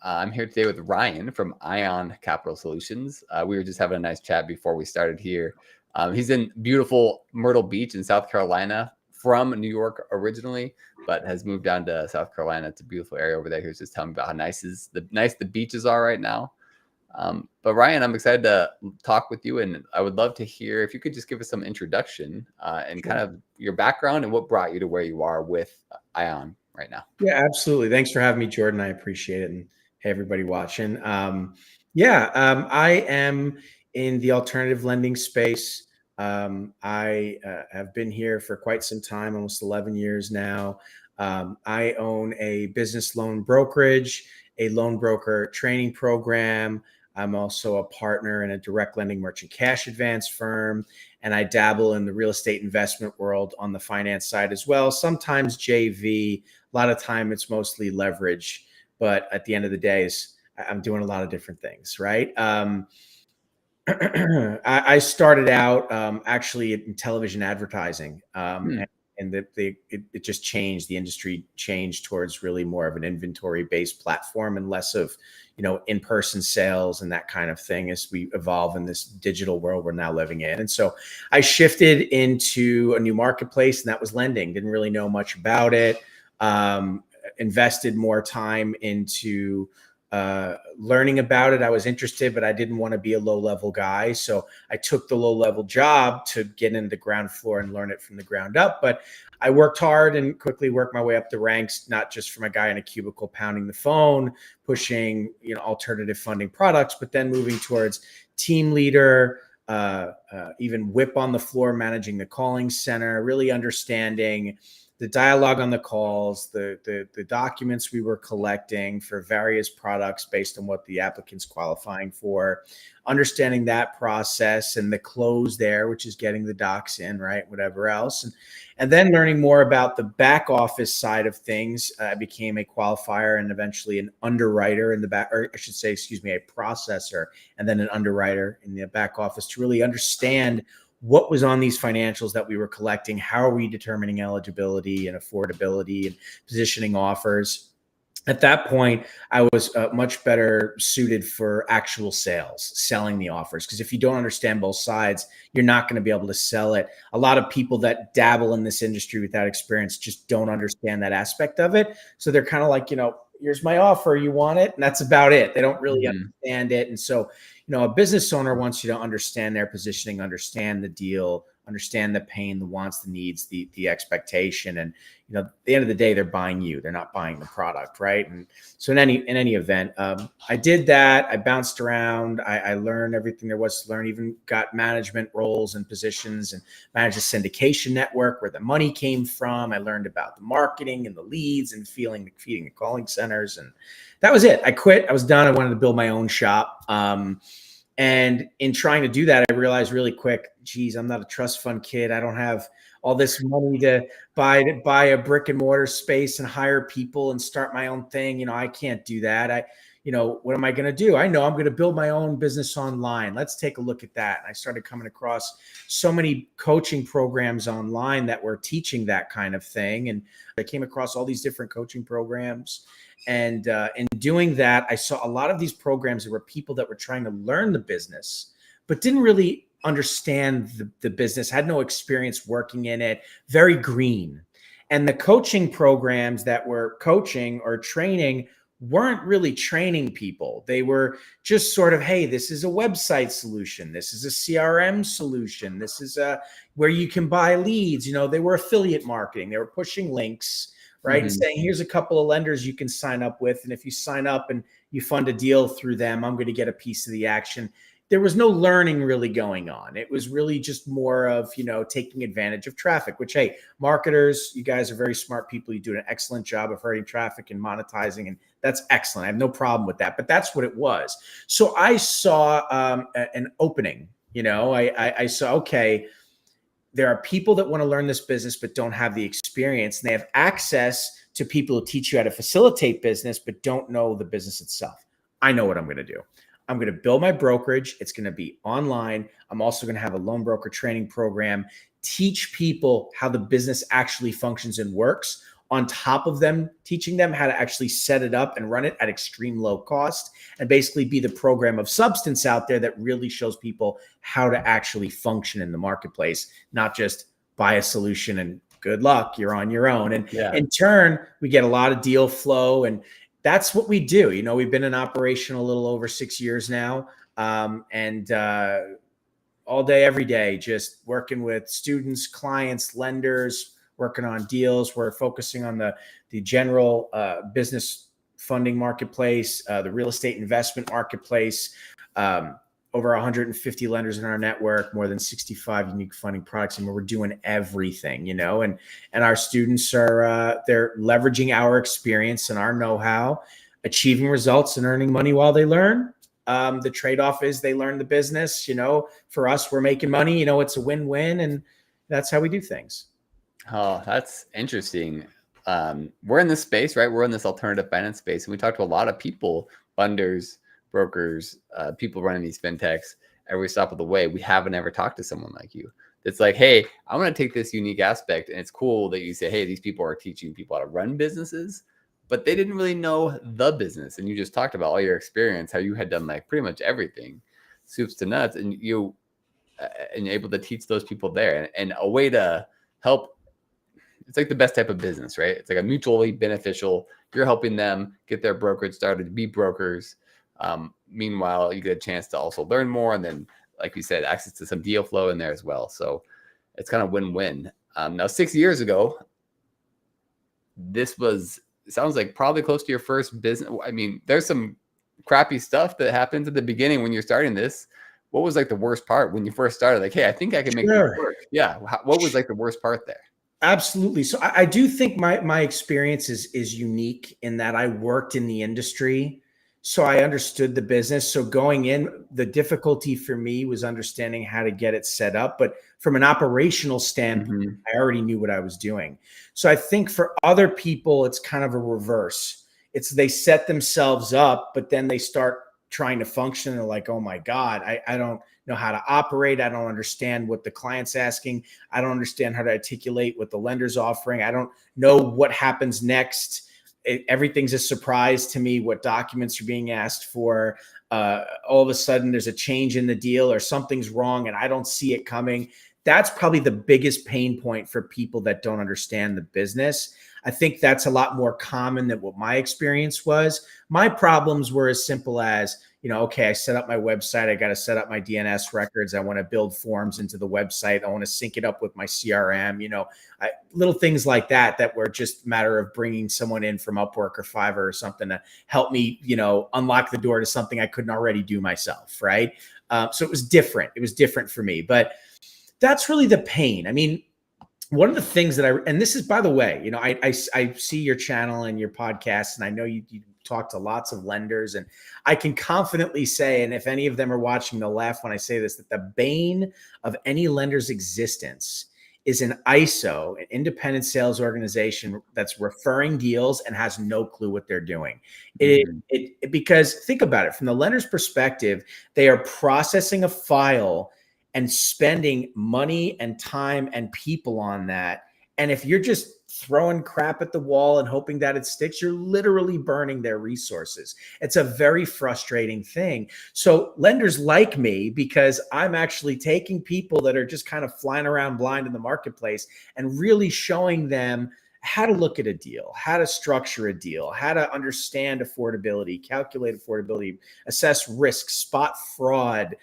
I'm here today with Ryan from Ion Capital Solutions. We were just having a nice chat before we started here. He's in beautiful Myrtle Beach in South Carolina, from New York originally, but has moved down to South Carolina. It's a beautiful area over there. He was just telling me about how nice the beaches are right now. But Ryan, I'm excited to talk with you, and I would love to hear if you could just give us some introduction and kind of your background and what brought you to where you are with Ion right now. Yeah, absolutely. Thanks for having me, Jordan. I appreciate it. And hey, everybody watching. I am in the alternative lending space. I have been here for quite some time, almost 11 years now. I own a business loan brokerage, a loan broker training program. I'm also a partner in a direct lending merchant cash advance firm, and I dabble in the real estate investment world on the finance side as well. Sometimes JV, a lot of time it's mostly leverage, but at the end of the day, I'm doing a lot of different things, right? I started out actually in television advertising, and it just changed. The industry changed towards really more of an inventory-based platform and less of, in-person sales and that kind of thing as we evolve in this digital world we're now living in. And so I shifted into a new marketplace, and that was lending. Didn't really know much about it. Invested more time into learning about it. I was interested, but I didn't want to be a low-level guy. So I took the low-level job to get into the ground floor and learn it from the ground up. But I worked hard and quickly worked my way up the ranks, not just from a guy in a cubicle pounding the phone, pushing, alternative funding products, but then moving towards team leader, even whip on the floor, managing the calling center, really understanding the dialogue on the calls, the documents we were collecting for various products based on what the applicant's qualifying for, understanding that process and the close there, which is getting the docs in, right, whatever else. And then learning more about the back office side of things. I became a qualifier and eventually an underwriter in the back, or I should say, a processor, and then an underwriter in the back office to really understand what was on these financials that we were collecting, how are we determining eligibility and affordability and positioning offers. At that point, I was much better suited for actual sales, selling the offers. Because if you don't understand both sides, you're not going to be able to sell it. A lot of people that dabble in this industry without experience just don't understand that aspect of it. So they're kind of like, here's my offer, you want it? And that's about it. They don't really understand it. And so, a business owner wants you to understand their positioning, understand the deal, understand the pain, the wants, the needs, the expectation. And, at the end of the day, they're buying you. They're not buying the product, right? And so in any event, I did that. I bounced around. I learned everything there was to learn, even got management roles and positions and managed a syndication network where the money came from. I learned about the marketing and the leads and feeding the calling centers. And that was it. I quit. I was done. I wanted to build my own shop. And in trying to do that, I realized really quick, geez, I'm not a trust fund kid. I don't have all this money to buy a brick and mortar space and hire people and start my own thing. I can't do that. What am I going to do? I know I'm going to build my own business online. Let's take a look at that. And I started coming across so many coaching programs online that were teaching that kind of thing. And I came across all these different coaching programs. And in doing that, I saw a lot of these programs. There were people that were trying to learn the business, but didn't really understand the business, had no experience working in it, very green. And the coaching programs that were coaching or training weren't really training people. They were just sort of, hey, this is a website solution. This is a CRM solution. This is where you can buy leads. They were affiliate marketing. They were pushing links, right? And saying, here's a couple of lenders you can sign up with. And if you sign up and you fund a deal through them, I'm going to get a piece of the action. There was no learning really going on. It was really just more of, taking advantage of traffic, which, hey, marketers, you guys are very smart people. You do an excellent job of herding traffic and monetizing, and that's excellent. I have no problem with that, but that's what it was. So I saw an opening, I saw, okay, there are people that want to learn this business but don't have the experience, and they have access to people who teach you how to facilitate business but don't know the business itself. I know what I'm going to do. I'm going to build my brokerage. It's going to be online. I'm also going to have a loan broker training program, teach people how the business actually functions and works on top of them, teaching them how to actually set it up and run it at extreme low cost, and basically be the program of substance out there that really shows people how to actually function in the marketplace, not just buy a solution and good luck, you're on your own. And in turn, we get a lot of deal flow, and that's what we do. You know, we've been in operation a little over 6 years now, and all day, every day, just working with students, clients, lenders, working on deals. We're focusing on the general business funding marketplace, the real estate investment marketplace, over 150 lenders in our network, more than 65 unique funding products, and we're doing everything, you know, and our students are, they're leveraging our experience and our know-how, achieving results and earning money while they learn. The trade-off is they learn the business, you know. For us, we're making money, you know, it's a win-win, and that's how we do things. Oh, that's interesting. We're in this space, right? We're in this alternative finance space, and we talk to a lot of people, funders, brokers, people running these fintechs. Every stop of the way, we haven't ever talked to someone like you. It's like, hey, I want to take this unique aspect, and it's cool that you say, hey, these people are teaching people how to run businesses, but they didn't really know the business. And you just talked about all your experience, how you had done like pretty much everything, soups to nuts, and you're able to teach those people there, and a way to help. It's like the best type of business, right? It's like a mutually beneficial. You're helping them get their brokerage started to be brokers. Meanwhile, you get a chance to also learn more, and then, like you said, access to some deal flow in there as well. So it's kind of win-win. Now, 6 years ago, this sounds like probably close to your first business. I mean, there's some crappy stuff that happens at the beginning when you're starting this. What was like the worst part when you first started? Like, hey, I think I can make this work. Yeah. What was like the worst part there? Absolutely. So I do think my experience is unique in that I worked in the industry, so I understood the business. So going in, the difficulty for me was understanding how to get it set up. But from an operational standpoint, I already knew what I was doing. So I think for other people, it's kind of a reverse. It's they set themselves up, but then they start trying to function. They're like, oh my God, I don't know how to operate. I don't understand what the client's asking. I don't understand how to articulate what the lender's offering. I don't know what happens next. Everything's a surprise to me, what documents are being asked for. All of a sudden there's a change in the deal or something's wrong and I don't see it coming. That's probably the biggest pain point for people that don't understand the business. I think that's a lot more common than what my experience was. My problems were as simple as, you know, okay, I set up my website. I got to set up my DNS records. I want to build forms into the website. I want to sync it up with my CRM, you know, little things like that were just a matter of bringing someone in from Upwork or Fiverr or something to help me, you know, unlock the door to something I couldn't already do myself. Right. So it was different. It was different for me, but that's really the pain. I mean, one of the things that and this is, by the way, you know, I see your channel and your podcast, and I know you talk to lots of lenders, and I can confidently say, and if any of them are watching, they'll laugh when I say this, that the bane of any lender's existence is an ISO, an independent sales organization that's referring deals and has no clue what they're doing. Because think about it, from the lender's perspective, they are processing a file and spending money and time and people on that. And if you're just throwing crap at the wall and hoping that it sticks, you're literally burning their resources. It's a very frustrating thing. So lenders like me, because I'm actually taking people that are just kind of flying around blind in the marketplace and really showing them how to look at a deal, how to structure a deal, how to understand affordability, calculate affordability, assess risk, spot fraud,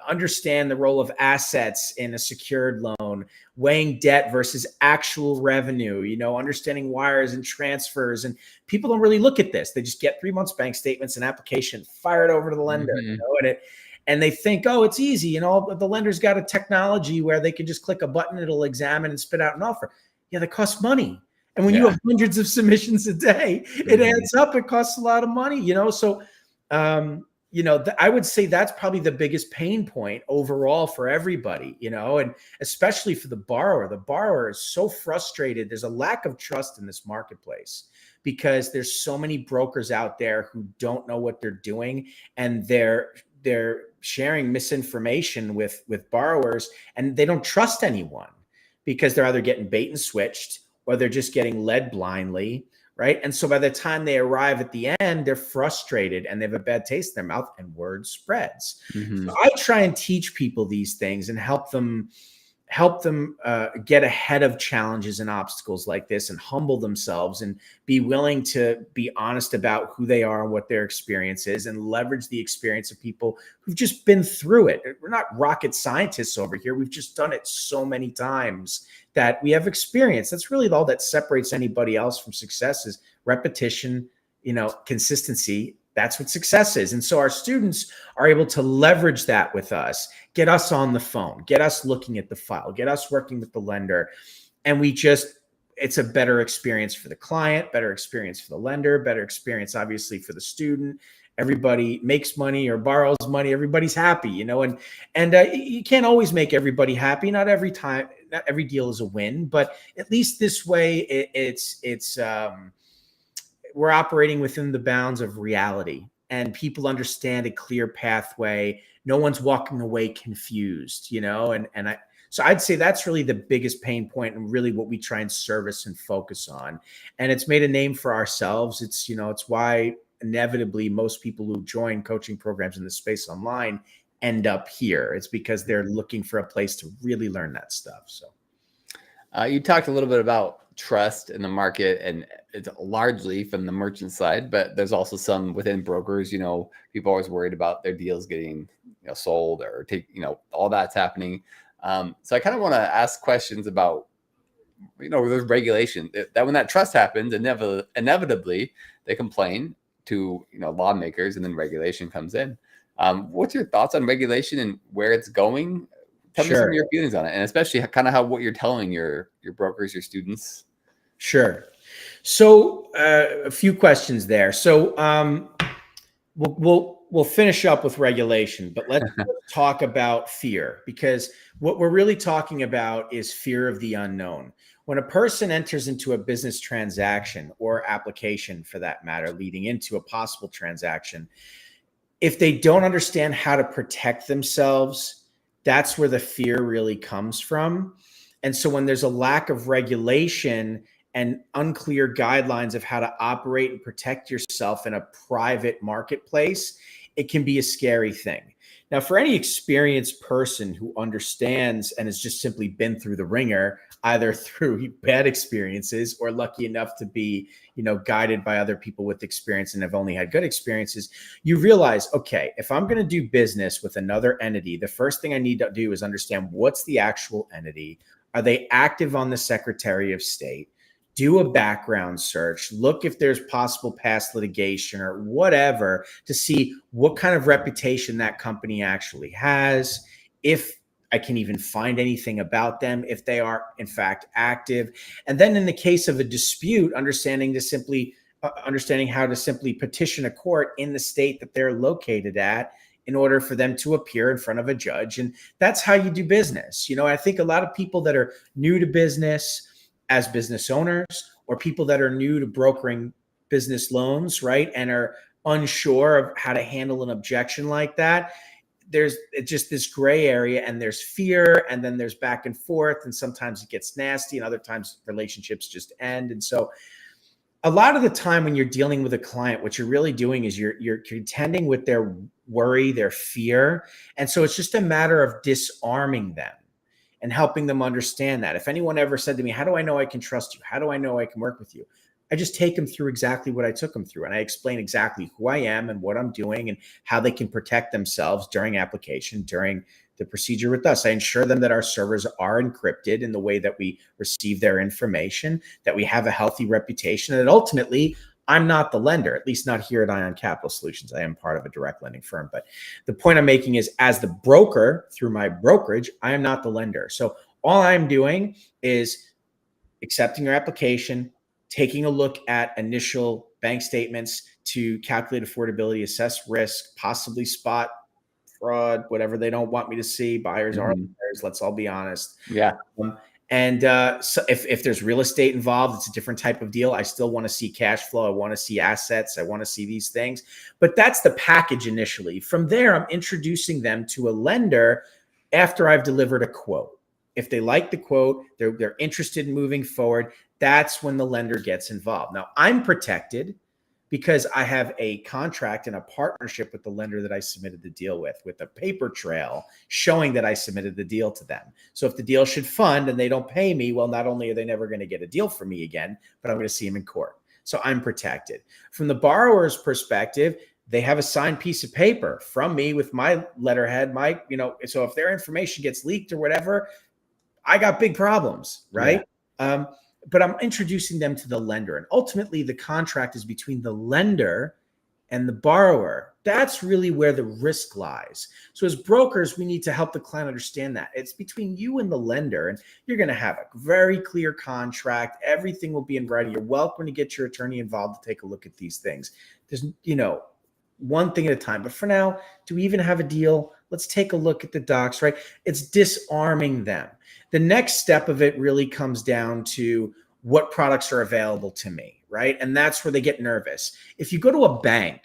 understand the role of assets in a secured loan, weighing debt versus actual revenue, you know, understanding wires and transfers. And people don't really look at this. They just get 3 months bank statements and application, fire it over to the lender, you know, and they think, oh, it's easy. You know, the lender's got a technology where they can just click a button, it'll examine and spit out an offer. Yeah, that costs money. And when you have hundreds of submissions a day, it adds up. It costs a lot of money, you know? So, you know, I would say that's probably the biggest pain point overall for everybody, you know, and especially for the borrower. The borrower is so frustrated. There's a lack of trust in this marketplace because there's so many brokers out there who don't know what they're doing, and they're sharing misinformation with borrowers, and they don't trust anyone because they're either getting bait and switched, or they're just getting led blindly, right? And so by the time they arrive at the end, they're frustrated and they have a bad taste in their mouth, and word spreads. So I try and teach people these things and help them get ahead of challenges and obstacles like this, and humble themselves and be willing to be honest about who they are and what their experience is, and leverage the experience of people who've just been through it. We're not rocket scientists over here. We've just done it so many times that we have experience. That's really all that separates anybody else from success, is repetition, consistency. That's what success is. And so our students are able to leverage that with us, get us on the phone, get us looking at the file, get us working with the lender. And it's a better experience for the client, better experience for the lender, better experience, obviously, for the student. Everybody makes money or borrows money. Everybody's happy, and you can't always make everybody happy. Not every time, not every deal is a win, but at least this way we're operating within the bounds of reality, and people understand a clear pathway. No one's walking away confused, so I'd say that's really the biggest pain point, and really what we try and service and focus on. And it's made a name for ourselves. It's why inevitably most people who join coaching programs in the space online end up here. It's because they're looking for a place to really learn that stuff. So you talked a little bit about trust in the market, and it's largely from the merchant side, but there's also some within brokers. People are always worried about their deals getting sold or all that's happening. So I kind of want to ask questions about there's regulation that when that trust happens, inevitably they complain to lawmakers, and then regulation comes in. What's your thoughts on regulation and where it's going? Tell me some of your feelings on it, and especially kind of what you're telling your brokers, your students. Sure. So a few questions there. So we'll finish up with regulation, but let's talk about fear, because what we're really talking about is fear of the unknown. When a person enters into a business transaction, or application for that matter, leading into a possible transaction, if they don't understand how to protect themselves, that's where the fear really comes from. And so when there's a lack of regulation and unclear guidelines of how to operate and protect yourself in a private marketplace, it can be a scary thing. Now, for any experienced person who understands and has just simply been through the ringer, either through bad experiences or lucky enough to be, guided by other people with experience and have only had good experiences, you realize, okay, if I'm going to do business with another entity, the first thing I need to do is understand what's the actual entity. Are they active on the Secretary of State? Do a background search, look if there's possible past litigation or whatever to see what kind of reputation that company actually has, if I can even find anything about them, if they are in fact active. And then in the case of a dispute, understanding how to simply petition a court in the state that they're located at in order for them to appear in front of a judge. And that's how you do business. I think a lot of people that are new to business as business owners, or people that are new to brokering business loans, right, and are unsure of how to handle an objection like that, there's just this gray area, and there's fear, and then there's back and forth, and sometimes it gets nasty, and other times relationships just end. And so a lot of the time when you're dealing with a client, what you're really doing is you're contending with their worry, their fear. And so it's just a matter of disarming them and helping them understand that. If anyone ever said to me, how do I know I can trust you? How do I know I can work with you? I just take them through exactly what I took them through. And I explain exactly who I am and what I'm doing and how they can protect themselves during application, during the procedure with us. I ensure them that our servers are encrypted in the way that we receive their information, that we have a healthy reputation, and that ultimately I'm not the lender, at least not here at Ion Capital Solutions. I am part of a direct lending firm. But the point I'm making is, as the broker through my brokerage, I am not the lender. So all I'm doing is accepting your application, taking a look at initial bank statements to calculate affordability, assess risk, possibly spot fraud, whatever they don't want me to see. Buyers are buyers. Let's all be honest. Yeah. So if there's real estate involved, it's a different type of deal. I still want to see cash flow. I want to see assets. I want to see these things. But that's the package initially. From there, I'm introducing them to a lender after I've delivered a quote. If they like the quote, they're interested in moving forward, that's when the lender gets involved. Now, I'm protected because I have a contract and a partnership with the lender that I submitted the deal with a paper trail showing that I submitted the deal to them. So if the deal should fund and they don't pay me, well, not only are they never going to get a deal from me again, but I'm going to see them in court. So I'm protected. From the borrower's perspective, they have a signed piece of paper from me with my letterhead, so if their information gets leaked or whatever, I got big problems, right? Yeah. But I'm introducing them to the lender. And ultimately, the contract is between the lender and the borrower. That's really where the risk lies. So as brokers, we need to help the client understand that. It's between you and the lender, and you're going to have a very clear contract. Everything will be in writing. You're welcome to get your attorney involved to take a look at these things. There's, one thing at a time. But for now, do we even have a deal? Let's take a look at the docs, right? It's disarming them. The next step of it really comes down to what products are available to me, right? And that's where they get nervous. If you go to a bank,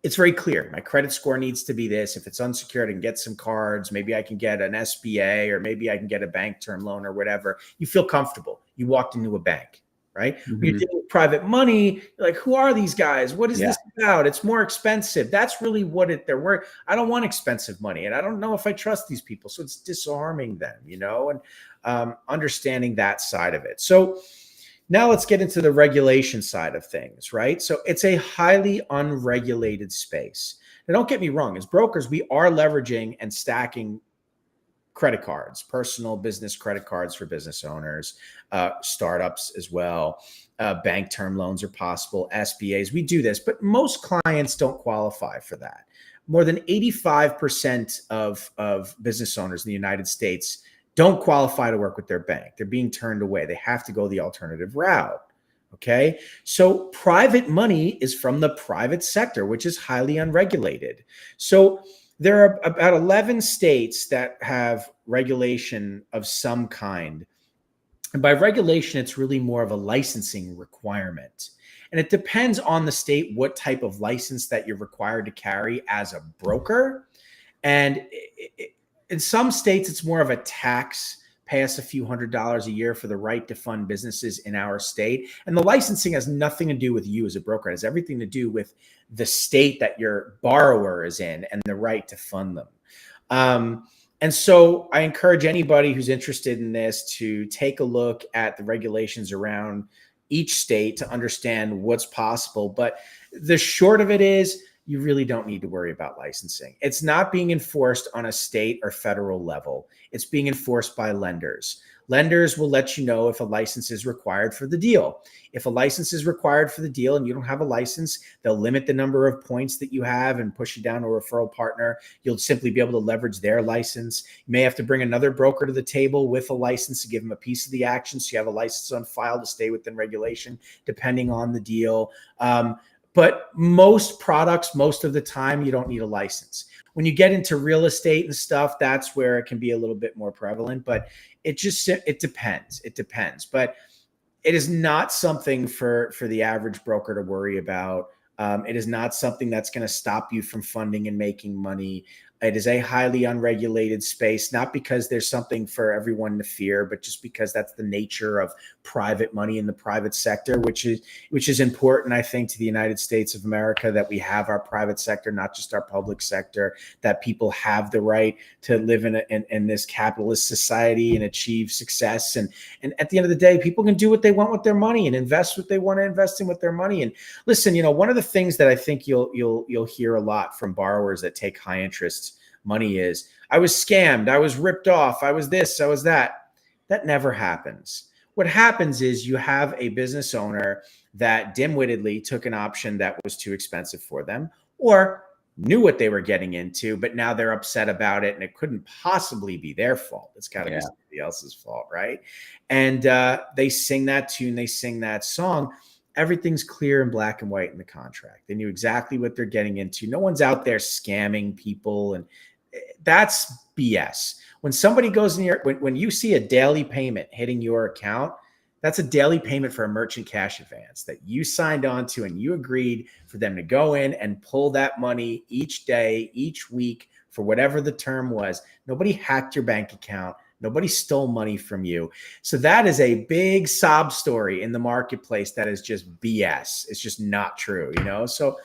it's very clear. My credit score needs to be this. If it's unsecured, I can get some cards. Maybe I can get an SBA, or maybe I can get a bank term loan or whatever. You feel comfortable. You walked into a bank, right? Mm-hmm. When you're dealing with private money, you're like, who are these guys? What is this about? It's more expensive. That's really what they're worth. I don't want expensive money, and I don't know if I trust these people. So it's disarming them, and understanding that side of it. So now let's get into the regulation side of things, right? So it's a highly unregulated space. Now, don't get me wrong. As brokers, we are leveraging and stacking credit cards, personal business credit cards for business owners, startups as well. Bank term loans are possible, SBAs. We do this, but most clients don't qualify for that. More than 85% of business owners in the United States don't qualify to work with their bank. They're being turned away. They have to go the alternative route. Okay. So private money is from the private sector, which is highly unregulated. So there are about 11 states that have regulation of some kind. And by regulation, it's really more of a licensing requirement. And it depends on the state what type of license that you're required to carry as a broker. And in some states, it's more of a tax, pay us a few $100s a year for the right to fund businesses in our state. And the licensing has nothing to do with you as a broker. It has everything to do with the state that your borrower is in and the right to fund them. And so I encourage anybody who's interested in this to take a look at the regulations around each state to understand what's possible. But the short of it is, you really don't need to worry about licensing. It's not being enforced on a state or federal level. It's being enforced by lenders. Lenders will let you know if a license is required for the deal. If a license is required for the deal and you don't have a license, they'll limit the number of points that you have and push you down to a referral partner. You'll simply be able to leverage their license. You may have to bring another broker to the table with a license to give them a piece of the action, so you have a license on file to stay within regulation, depending on the deal. But most products, most of the time, you don't need a license. When you get into real estate and stuff, that's where it can be a little bit more prevalent, but it depends. It depends, but it is not something for the average broker to worry about. It is not something that's going to stop you from funding and making money. It is a highly unregulated space, not because there's something for everyone to fear, but just because that's the nature of private money in the private sector, which is important, I think, to the United States of America, that we have our private sector, not just our public sector, that people have the right to live in this capitalist society and achieve success. And at the end of the day, people can do what they want with their money and invest what they want to invest in with their money. And listen, one of the things that I think you'll hear a lot from borrowers that take high interest money is, I was scammed, I was ripped off, I was this, I was that. That never happens. What happens is you have a business owner that dim-wittedly took an option that was too expensive for them, or knew what they were getting into, but now they're upset about it and it couldn't possibly be their fault. It's got to be somebody else's fault, right? And they sing that tune, they sing that song. Everything's clear and black and white in the contract. They knew exactly what they're getting into. No one's out there scamming people, and that's BS. When somebody goes in when you see a daily payment hitting your account, that's a daily payment for a merchant cash advance that you signed on to, and you agreed for them to go in and pull that money each day, each week, for whatever the term was. Nobody hacked your bank account. Nobody stole money from you. So that is a big sob story in the marketplace that is just BS. It's just not true, you know? So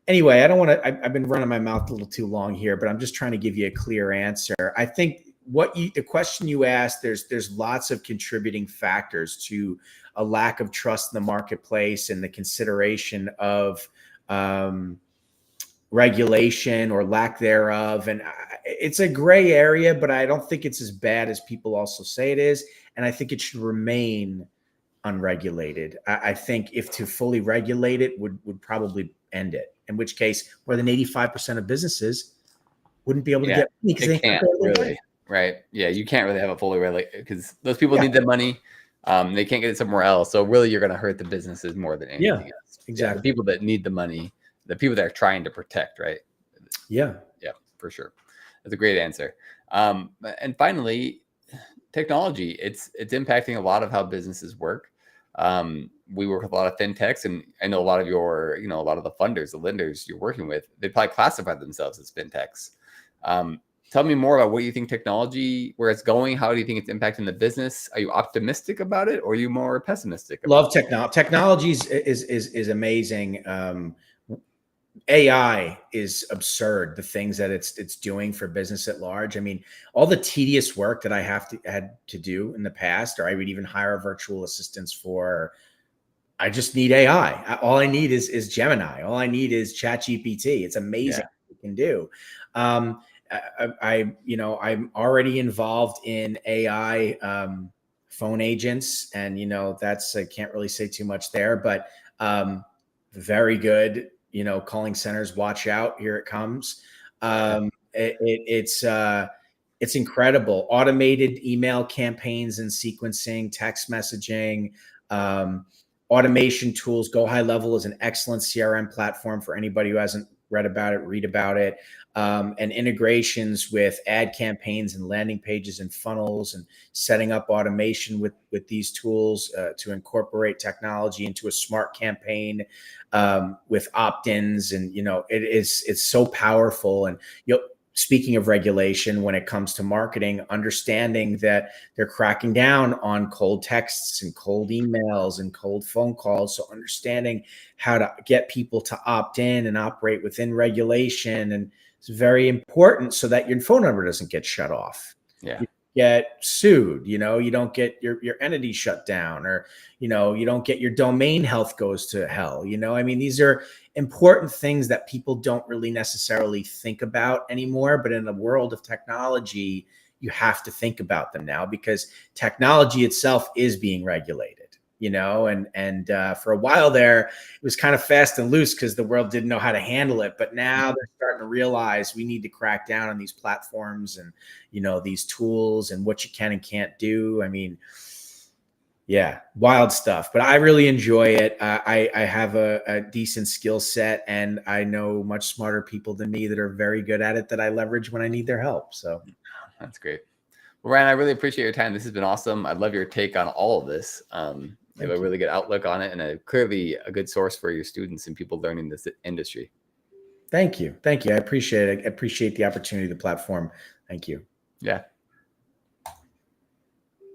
anyway, I don't want to, I've been running my mouth a little too long here, but I'm just trying to give you a clear answer. I think the question you asked, there's lots of contributing factors to a lack of trust in the marketplace and the consideration of regulation or lack thereof. And it's a gray area, but I don't think it's as bad as people also say it is. And I think it should remain unregulated. I think if to fully regulate it would probably end it, in which case more than 85% of businesses wouldn't be able to get money because they can't really, right? Yeah, you can't really have a fully regulated because those people need the money. They can't get it somewhere else. So really you're going to hurt the businesses more than anything else. Exactly. The people that need the money, the people that are trying to protect, right? Yeah, for sure. That's a great answer. And finally, technology, it's impacting a lot of how businesses work. We work with a lot of fintechs, and I know a lot of a lot of the funders, the lenders you're working with, they probably classify themselves as fintechs. Tell me more about what you think technology, where it's going. How do you think it's impacting the business? Are you optimistic about it, or are you more pessimistic? Love technology. Technology is amazing. AI is absurd. The things that it's doing for business at large. I mean, all the tedious work that I had to do in the past, or I would even hire virtual assistants for. I just need AI. All I need is Gemini. All I need is ChatGPT. It's amazing what it can do. I'm already involved in AI phone agents, and that's, I can't really say too much there, but very good. Calling centers, watch out, here it comes. It's incredible. Automated email campaigns and sequencing, text messaging, automation tools. Go High Level is an excellent CRM platform for anybody who hasn't read about it, read about it. And integrations with ad campaigns and landing pages and funnels, and setting up automation with these tools to incorporate technology into a smart campaign with opt-ins. And, it's so powerful. And, speaking of regulation, when it comes to marketing, understanding that they're cracking down on cold texts and cold emails and cold phone calls. So understanding how to get people to opt in and operate within regulation. And it's very important so that your phone number doesn't get shut off. Yeah. You get sued, you don't get your entity shut down, or, you don't get your domain health goes to hell. I mean, these are important things that people don't really necessarily think about anymore. But in the world of technology, you have to think about them now, because technology itself is being regulated. And for a while there, it was kind of fast and loose because the world didn't know how to handle it. But now they're starting to realize we need to crack down on these platforms and, these tools and what you can and can't do. I mean, yeah, wild stuff. But I really enjoy it. I have a decent skill set, and I know much smarter people than me that are very good at it that I leverage when I need their help. So that's great. Well, Ryan, I really appreciate your time. This has been awesome. I love your take on all of this. You have a really good outlook on it, and clearly a good source for your students and people learning this industry. Thank you. I appreciate it. I appreciate the opportunity, the platform. Thank you. Yeah.